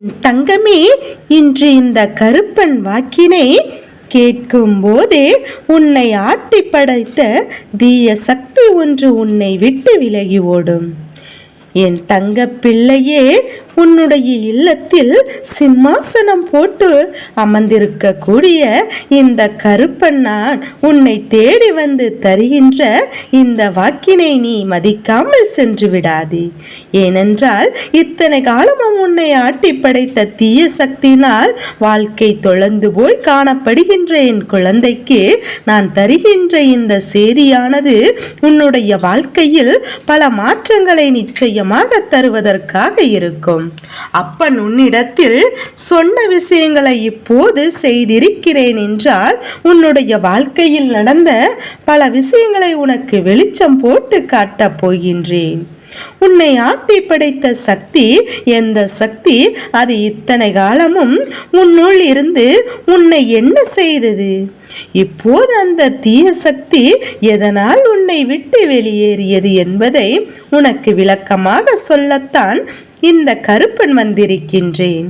தங்கமே, இன்று இந்த கருப்பன் வாக்கினை கேட்கும் போதே உன்னை ஆட்டி படைத்த தீய சக்தி ஒன்று உன்னை விட்டு விலகி ஓடும். என் தங்க பிள்ளையே, உன்னுடைய இல்லத்தில் சிம்மாசனம் போட்டு அமர்ந்திருக்க கூடிய இந்த கருப்பன் நான் உன்னை தேடி வந்து தருகின்ற இந்த வாக்கினை நீ மதிக்காமல் சென்று விடாதே. ஏனென்றால் இத்தனை காலமும் உன்னை ஆட்டி படைத்த தீய சக்தியினால் வாழ்க்கை தொலைந்து போய் காணப்படுகின்ற என் குழந்தைக்கு நான் தருகின்ற இந்த செய்தியானது உன்னுடைய வாழ்க்கையில் பல மாற்றங்களை நிச்சயமாக தருவதற்காக இருக்கும். அப்பன் உன்னிடத்தில் சொன்ன விஷயங்களை இப்போது செய்திருக்கிறேன் என்றால் உன்னுடைய வாழ்க்கையில் நடந்த பல விஷயங்களை உனக்கு வெளிச்சம் போட்டு காட்டப் போகின்றேன். உன்னை ஆட்டி படைத்த சக்தி எந்த சக்தி? அது இத்தனை காலமும் உன்னுள் இருந்து உன்னை என்ன செய்தது? இப்போது அந்த தீய சக்தி எதனால் உன்னை விட்டு வெளியேறியது என்பதை உனக்கு விளக்கமாக சொல்லத்தான் இந்த கருப்பன் வந்திருக்கின்றேன்.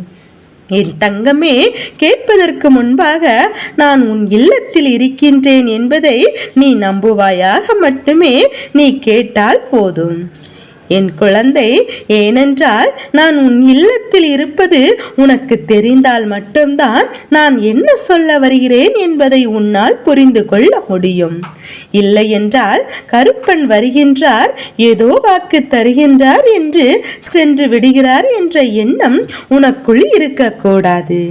என் தங்கமே, கேட்பதற்கு முன்பாக நான் உன் இல்லத்தில் இருக்கின்றேன் என்பதை நீ நம்புவாயாக மட்டுமே நீ கேட்டால் போதும் என் குழந்தை. ஏனென்றால் நான் உன் இல்லத்தில் இருப்பது உனக்கு தெரிந்தால் மட்டும்தான் நான் என்ன சொல்ல வருகிறேன் என்பதை உன்னால் புரிந்து கொள்ள முடியும். இல்லை என்றால் கருப்பன் வருகின்றார், ஏதோ வாக்கு தருகின்றார் என்று சென்று விடுகிறார் என்ற எண்ணம் உனக்குள் இருக்கக்கூடாது.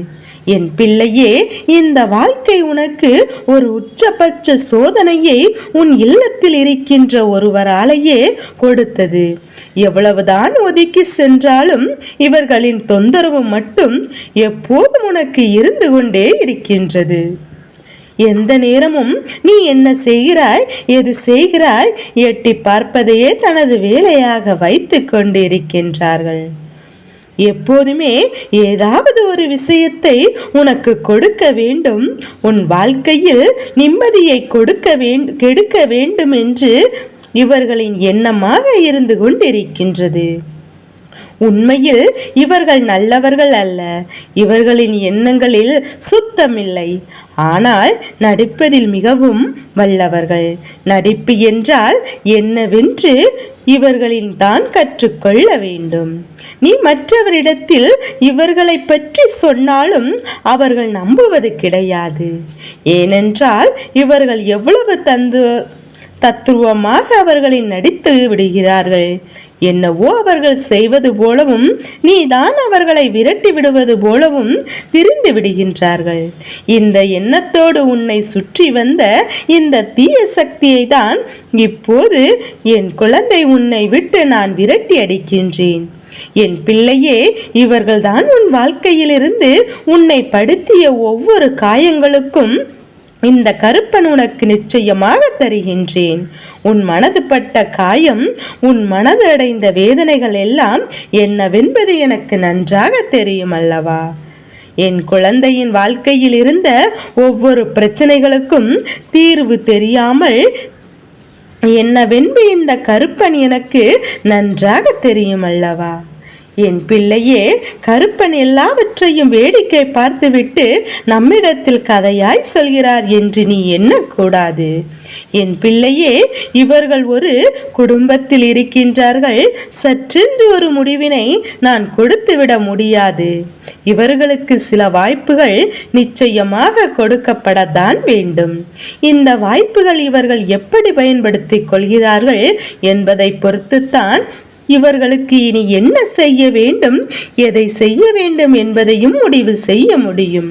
என் பிள்ளையே, இந்த வாழ்க்கை உனக்கு ஒரு உச்சபட்ச சோதனையை உன் இல்லத்தில் இருக்கின்ற ஒருவராலேயே கொடுத்தது. எவ்வளவுதான் ஒதுக்கி சென்றாலும் இவர்களின் தொந்தரவு மட்டும் எப்போதும் உனக்கு இருந்து கொண்டே இருக்கின்றது. எந்த நேரமும் நீ என்ன செய்கிறாய், எது செய்கிறாய் எட்டி பார்ப்பதையே தனது வேலையாக வைத்து கொண்டிருக்கின்றார்கள். எப்போதுமே ஏதாவது ஒரு விஷயத்தை உனக்கு கொடுக்க வேண்டும், உன் வாழ்க்கையில் நிம்மதியை கெடுக்க வேண்டும் என்று இவர்களின் எண்ணமாக இருந்து கொண்டிருக்கின்றது. உண்மையில் இவர்கள் நல்லவர்கள் அல்ல. இவர்களின் எண்ணங்களில் சுத்தமில்லை. ஆனால் நடிப்பதில் மிகவும் வல்லவர்கள். நடிப்பு என்றால் என்னவென்று இவர்களின் தான் கற்றுக்கொள்ள வேண்டும். நீ மற்றவரிடத்தில் இவர்களை பற்றி சொன்னாலும் அவர்கள் நம்புவது கிடையாது. ஏனென்றால் இவர்கள் எவ்வளவு தத்துவமாக அவர்களின் நடித்து விடுகிறார்கள். என்னவோ அவர்கள் செய்வது போலவும் நீதான் அவர்களை விரட்டி விடுவது போலவும் திரிந்து விடுகின்றார்கள். இந்த எண்ணத்தோடு உன்னை சுற்றி வந்த இந்த தீய சக்தியை தான் இப்போது என் குழந்தை உன்னை விட்டு நான் விரட்டி அடிக்கின்றேன். என் பிள்ளையே, இவர்கள்தான் உன் வாழ்க்கையிலிருந்து உன்னை படுத்திய ஒவ்வொரு காயங்களுக்கும் இந்த கருப்பன் உனக்கு நிச்சயமாக தருகின்றேன். உன் மனது பட்ட காயம், உன் மனது அடைந்த வேதனைகள் எல்லாம் என்னவென்பது எனக்கு நன்றாக தெரியும் அல்லவா? என் குழந்தையின் வாழ்க்கையில் இருந்த ஒவ்வொரு பிரச்சனைகளுக்கும் தீர்வு தெரியாமல் என்னவென்பு இந்த கருப்பன் எனக்கு நன்றாக தெரியும் அல்லவா? என் பிள்ளையே, கருப்பன் எல்லாவற்றையும் வேடிக்கை பார்த்துவிட்டு நம்மிடத்தில் கதையாய் சொல்கிறார் என்று நீ எண்ணக்கூடாது. என் பிள்ளையே, இவர்கள் ஒரு குடும்பத்தில் இருக்கின்றார்கள். சற்றென்று ஒரு முடிவினை நான் கொடுத்துவிட முடியாது. இவர்களுக்கு சில வாய்ப்புகள் நிச்சயமாக கொடுக்கப்படத்தான் வேண்டும். இந்த வாய்ப்புகள் இவர்கள் எப்படி பயன்படுத்திக் கொள்கிறார்கள் என்பதை பொறுத்துத்தான் இவர்களுக்கு இனி என்ன செய்ய வேண்டும், எதை செய்ய வேண்டும் என்பதையும் முடிவு செய்ய முடியும்.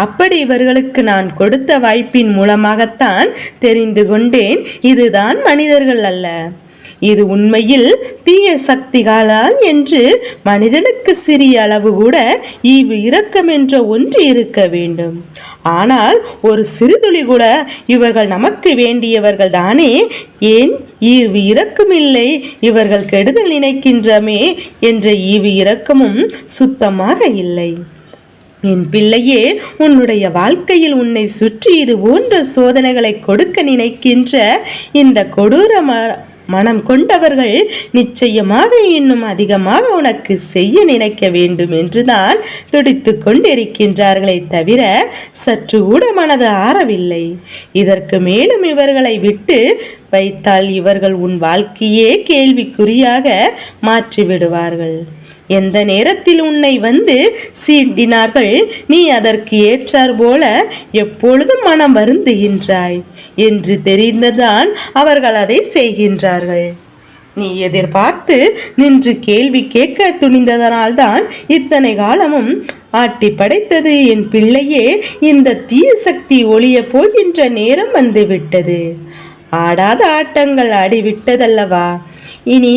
அப்படி இவர்களுக்கு நான் கொடுத்த வாய்ப்பின் மூலமாகத்தான் தெரிந்து கொண்டேன், இதுதான் மனிதர்கள் அல்ல, இது உண்மையில் தீய சக்திகளால் என்று. மனிதனுக்கு சிறிய அளவு கூட ஈவு இரக்கம் என்ற ஒன்று இருக்க வேண்டும். ஆனால் ஒரு சிறுதுளி கூட இவர்கள் நமக்கு வேண்டியவர்கள் தானே. ஏன் ஈவு இரக்கம் இல்லை, இவர்கள் கெடுதல் நினைக்கின்றமே என்ற ஈவு இரக்கமும் சுத்தமாக இல்லை. என் பிள்ளையே, உன்னுடைய வாழ்க்கையில் உன்னை சுற்றி இது போன்ற சோதனைகளை கொடுக்க நினைக்கின்ற இந்த கொடூர மனம் கொண்டவர்கள் நிச்சயமாக இன்னும் அதிகமாக உனக்கு செய்ய நினைக்க வேண்டும் என்றுதான் துடித்து கொண்டிருக்கின்றார்களே தவிர சற்று கூட மனது ஆறவில்லை. இதற்கு மேலும் இவர்களை விட்டு வைத்தால் இவர்கள் உன் வாழ்க்கையே கேள்விக்குறியாக மாற்றிவிடுவார்கள். எந்த நேரத்தில் உன்னை வந்து சீண்டினார்கள், நீ அதற்கு ஏற்றார் போல எப்பொழுதும் மனம் வருந்துகின்றாய் என்று தெரிந்துதான் அவர்கள் அதை செய்கின்றார்கள். நீ எதிர்பார்த்து நின்று கேள்வி கேட்க துணிந்ததனால்தான் இத்தனை காலமும் ஆட்டி படைத்தது. என் பிள்ளையே, இந்த தீய சக்தி ஒளிய போகின்ற நேரம் வந்துவிட்டது. ஆடாத ஆட்டங்கள் ஆடிவிட்டதல்லவா, இனி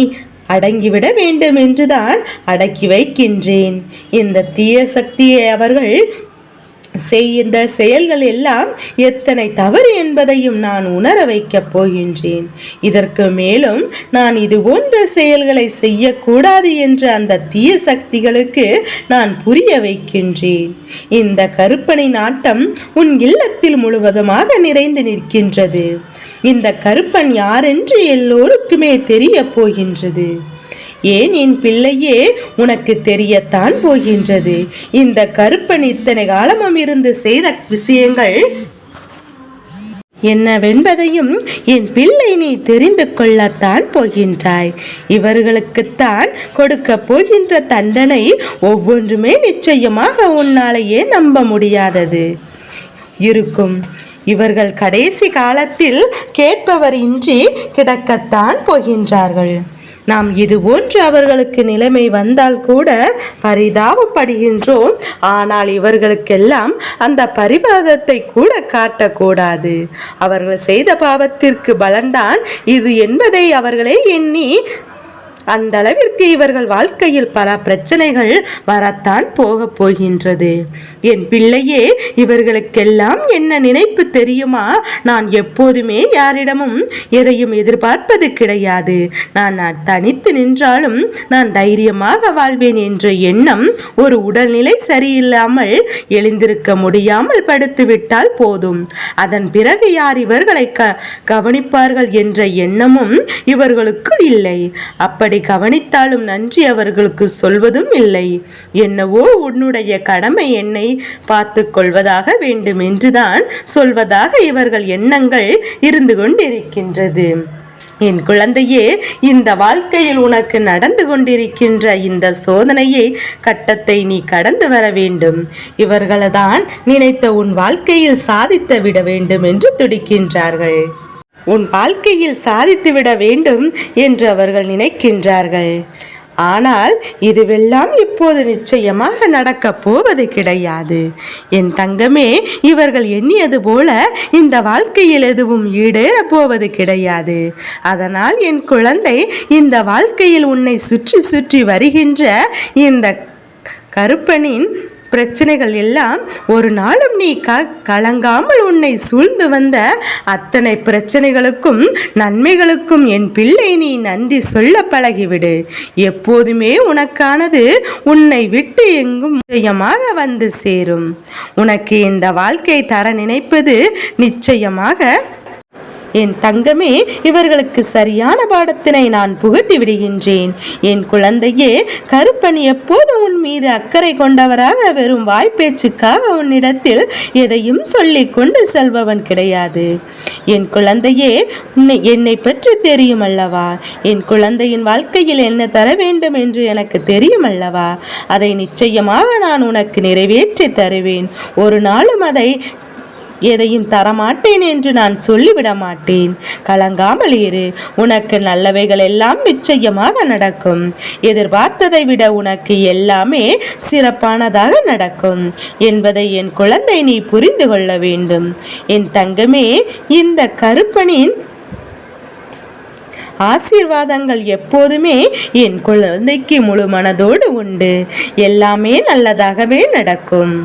அடங்கிவிட வேண்டும் என்றுதான் அடக்கி வைக்கின்றேன். இந்த தீய சக்தியை அவர்கள் செய்கின்ற செயல்கள் எல்லாம் எத்தனை தவறு என்பதையும் நான் உணர வைக்கப் போகின்றேன். இதற்கு மேலும் நான் இது போன்ற செயல்களை செய்யக்கூடாது என்று அந்த தீய சக்திகளுக்கு நான் புரிய வைக்கின்றேன். இந்த கருப்பனை நாட்டம் உன் இல்லத்தில் முழுவதுமாக நிறைந்து நிற்கின்றது. இந்த கருப்பன் யாரென்று எல்லோருக்குமே தெரிய போகின்றது. ஏன் என் பிள்ளையே, உனக்கு தெரியத்தான் போகின்றது. இந்த கருப்பன் இத்தனை காலமும் இருந்து செய்த விஷயங்கள் என்னவென்பதையும் என் பிள்ளை நீ தெரிந்து கொள்ளத்தான் போகின்றாய். இவர்களுக்குத்தான் கொடுக்க போகின்ற தண்டனை ஒவ்வொன்றுமே நிச்சயமாக உன்னாலேயே நம்ப முடியாதது இருக்கும். இவர்கள் கடைசி காலத்தில் கேட்பவர் இன்றி கிடக்கத்தான் போகின்றார்கள். நாம் இது போன்று அவர்களுக்கு நிலைமை வந்தால் கூட பரிதாபப்படுகின்றோம். ஆனால் இவர்களுக்கெல்லாம் அந்த பரிபாதத்தை கூட காட்டக்கூடாது. அவர்கள் செய்த பாவத்திற்கு பலன்தான் இது என்பதை அவர்களே எண்ணி அந்த அளவிற்கு இவர்கள் வாழ்க்கையில் பல பிரச்சனைகள் வரத்தான் போக போகின்றது. என் பிள்ளையே, இவர்களுக்கெல்லாம் என்ன நினைப்பு தெரியுமா? நான் எப்போதுமே யாரிடமும் எதையும் எதிர்பார்ப்பது கிடையாது. நான் தனித்து நின்றாலும் நான் தைரியமாக வாழ்வேன் என்ற எண்ணம். ஒரு உடல்நிலை சரியில்லாமல் எழுந்திருக்க முடியாமல் படுத்துவிட்டால் போதும், அதன் பிறகு யார் இவர்களை கவனிப்பார்கள் என்ற எண்ணமும் இவர்களுக்கு இல்லை. அப்படி கவனித்தாலும் நன்றி அவர்களுக்கு சொல்வதும் இல்லை. என்னவோ உன்னுடைய கடமை என்னை பார்த்து கொள்வதாக வேண்டும் என்றுதான் சொல்வதாக இவர்கள் எண்ணங்கள் இருந்து கொண்டிருக்கின்றது. என் குழந்தையே, இந்த வாழ்க்கையில் உனக்கு நடந்து கொண்டிருக்கின்ற இந்த சோதனையை கட்டத்தை நீ கடந்து வர வேண்டும். இவர்கள்தான் நினைத்த உன் வாழ்க்கையில் சாதித்து விட வேண்டும் என்று துடிக்கின்றார்கள். உன் வாழ்க்கையில் சாதித்துவிட வேண்டும் என்று அவர்கள் நினைக்கின்றார்கள். ஆனால் இதுவெல்லாம் இப்போது நிச்சயமாக நடக்கப் போவது கிடையாது. என் தங்கமே, இவர்கள் எண்ணியது போல இந்த வாழ்க்கையில் எதுவும் ஈடேறப் போவது கிடையாது. அதனால் என் குழந்தை, இந்த வாழ்க்கையில் உன்னை சுற்றி சுற்றி வருகின்ற இந்த கருப்பனின் பிரச்சனைகள் எல்லாம் ஒரு நாளும் நீ கலங்காமல் உன்னை சூழ்ந்து வந்த அத்தனை பிரச்சனைகளுக்கும் நன்மைகளுக்கும் என் பிள்ளை நீ நன்றி சொல்ல பழகிவிடு. எப்போதுமே உனக்கானது உன்னை விட்டு எங்கும் நிச்சயமாக வந்து சேரும். உனக்கு இந்த வாழ்க்கை தர நினைப்பது நிச்சயமாக என் தங்கமே, இவர்களுக்கு சரியான பாடத்தினை நான் புகட்டி விடுகின்றேன். என் குழந்தையே, கருப்பன் எப்போது உன் மீது அக்கறை கொண்டவராக வெறும் வாய்ப்பேச்சுக்காக உன்னிடத்தில் எதையும் சொல்லி கொண்டு செல்பவன் கிடையாது. என் குழந்தையே, என்னை பற்றி தெரியும் அல்லவா? என் குழந்தையின் வாழ்க்கையில் என்ன தர வேண்டும் என்று எனக்கு தெரியும் அல்லவா? அதை நிச்சயமாக நான் உனக்கு நிறைவேற்றி தருவேன். ஒரு நாளும் அதை எதையும் தரமாட்டேன் என்று நான் சொல்லிவிட மாட்டேன். கலங்காமல் இரு. உனக்கு நல்லவைகள் எல்லாம் நிச்சயமாக நடக்கும். எதிர்பார்த்ததை விட உனக்கு எல்லாமே சிறப்பானதாக நடக்கும் என்பதை என் குழந்தை நீ புரிந்து கொள்ள வேண்டும். என் தங்கமே, இந்த கருப்பனின் ஆசீர்வாதங்கள் எப்போதுமே என் குழந்தைக்கு முழு மனதோடு உண்டு. எல்லாமே நல்லதாகவே நடக்கும்.